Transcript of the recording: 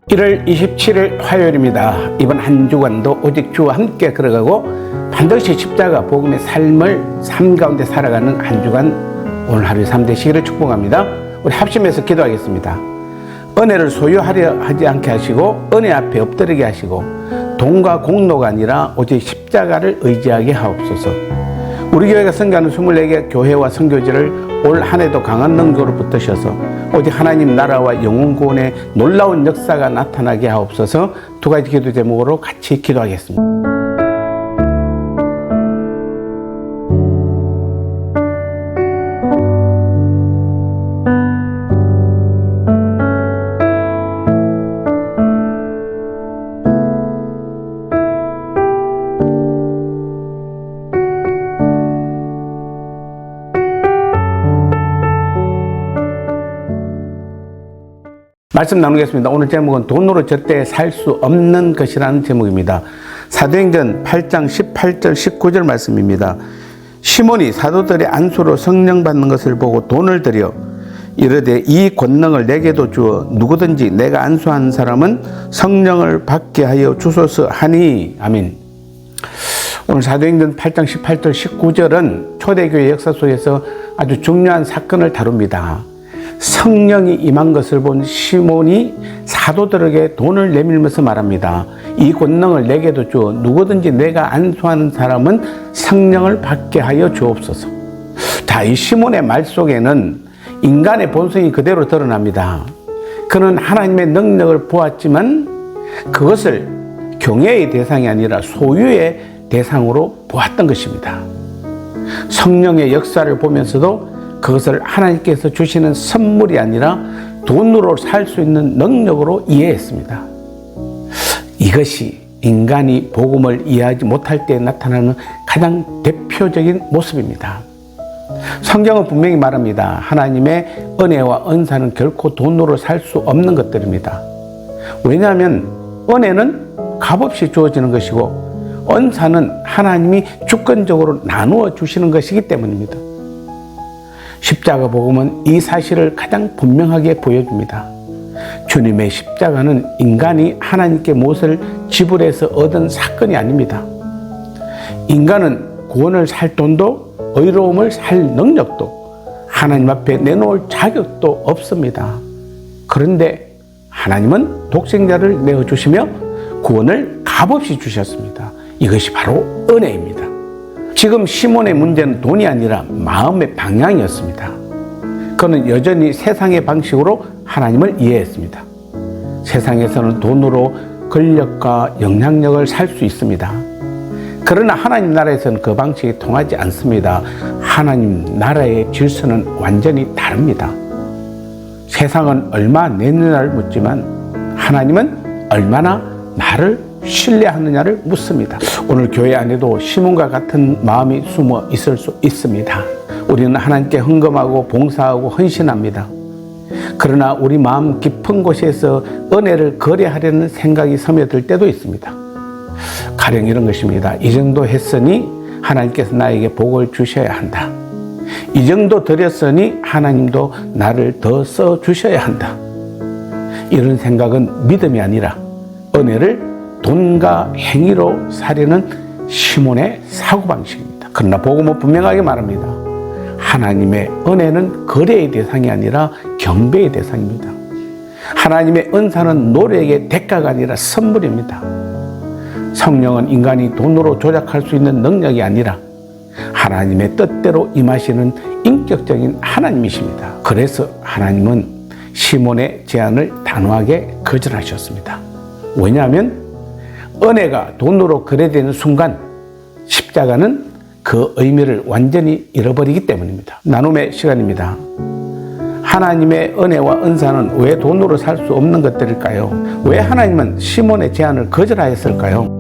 1월 27일 화요일입니다. 이번 한 주간도 오직 주와 함께 걸어가고 반드시 십자가 복음의 삶을 삶 가운데 살아가는 한 주간 오늘 하루의 삶 되시기를 축복합니다. 우리 합심해서 기도하겠습니다. 은혜를 소유하려 하지 않게 하시고 은혜 앞에 엎드리게 하시고 돈과 공로가 아니라 오직 십자가를 의지하게 하옵소서. 우리 교회가 선교하는 24개 교회와 선교지를 올 한 해도 강한 능력으로 붙드셔서 오직 하나님 나라와 영혼 구원의 놀라운 역사가 나타나게 하옵소서. 두 가지 기도 제목으로 같이 기도하겠습니다. 말씀 나누겠습니다. 오늘 제목은 돈으로 절대 살 수 없는 것이라는 제목입니다. 사도행전 8장 18절 19절 말씀입니다. 시몬이 사도들의 안수로 성령 받는 것을 보고 돈을 들여 이르되 이 권능을 내게도 주어 누구든지 내가 안수한 사람은 성령을 받게 하여 주소서 하니. 아멘. 오늘 사도행전 8장 18절 19절은 초대교회 역사 속에서 아주 중요한 사건을 다룹니다. 성령이 임한 것을 본 시몬이 사도들에게 돈을 내밀면서 말합니다. 이 권능을 내게도 주어 누구든지 내가 안수하는 사람은 성령을 받게 하여 주옵소서. 자, 이 시몬의 말 속에는 인간의 본성이 그대로 드러납니다. 그는 하나님의 능력을 보았지만 그것을 경외의 대상이 아니라 소유의 대상으로 보았던 것입니다. 성령의 역사를 보면서도 그것을 하나님께서 주시는 선물이 아니라 돈으로 살 수 있는 능력으로 이해했습니다. 이것이 인간이 복음을 이해하지 못할 때 나타나는 가장 대표적인 모습입니다. 성경은 분명히 말합니다. 하나님의 은혜와 은사는 결코 돈으로 살 수 없는 것들입니다. 왜냐하면 은혜는 값없이 주어지는 것이고 은사는 하나님이 주권적으로 나누어 주시는 것이기 때문입니다. 십자가 복음은 이 사실을 가장 분명하게 보여줍니다. 주님의 십자가는 인간이 하나님께 무엇을 지불해서 얻은 사건이 아닙니다. 인간은 구원을 살 돈도 의로움을 살 능력도 하나님 앞에 내놓을 자격도 없습니다. 그런데 하나님은 독생자를 내어주시며 구원을 값없이 주셨습니다. 이것이 바로 은혜입니다. 지금 시몬의 문제는 돈이 아니라 마음의 방향이었습니다. 그는 여전히 세상의 방식으로 하나님을 이해했습니다. 세상에서는 돈으로 권력과 영향력을 살 수 있습니다. 그러나 하나님 나라에서는 그 방식이 통하지 않습니다. 하나님 나라의 질서는 완전히 다릅니다. 세상은 얼마 내느냐를 묻지만 하나님은 얼마나 나를 신뢰하느냐를 묻습니다. 오늘 교회 안에도 시몬과 같은 마음이 숨어 있을 수 있습니다. 우리는 하나님께 헌금하고 봉사하고 헌신합니다. 그러나 우리 마음 깊은 곳에서 은혜를 거래하려는 생각이 스며들 때도 있습니다. 가령 이런 것입니다. 이 정도 했으니 하나님께서 나에게 복을 주셔야 한다. 이 정도 드렸으니 하나님도 나를 더 써주셔야 한다. 이런 생각은 믿음이 아니라 은혜를 돈과 행위로 사려는 시몬의 사고방식입니다. 그러나 복음은 분명하게 말합니다. 하나님의 은혜는 거래의 대상이 아니라 경배의 대상입니다. 하나님의 은사는 노력의 대가가 아니라 선물입니다. 성령은 인간이 돈으로 조작할 수 있는 능력이 아니라 하나님의 뜻대로 임하시는 인격적인 하나님이십니다. 그래서 하나님은 시몬의 제안을 단호하게 거절하셨습니다. 왜냐하면 은혜가 돈으로 거래되는 순간 십자가는 그 의미를 완전히 잃어버리기 때문입니다. 나눔의 시간입니다. 하나님의 은혜와 은사는 왜 돈으로 살 수 없는 것들일까요? 왜 하나님은 시몬의 제안을 거절하였을까요?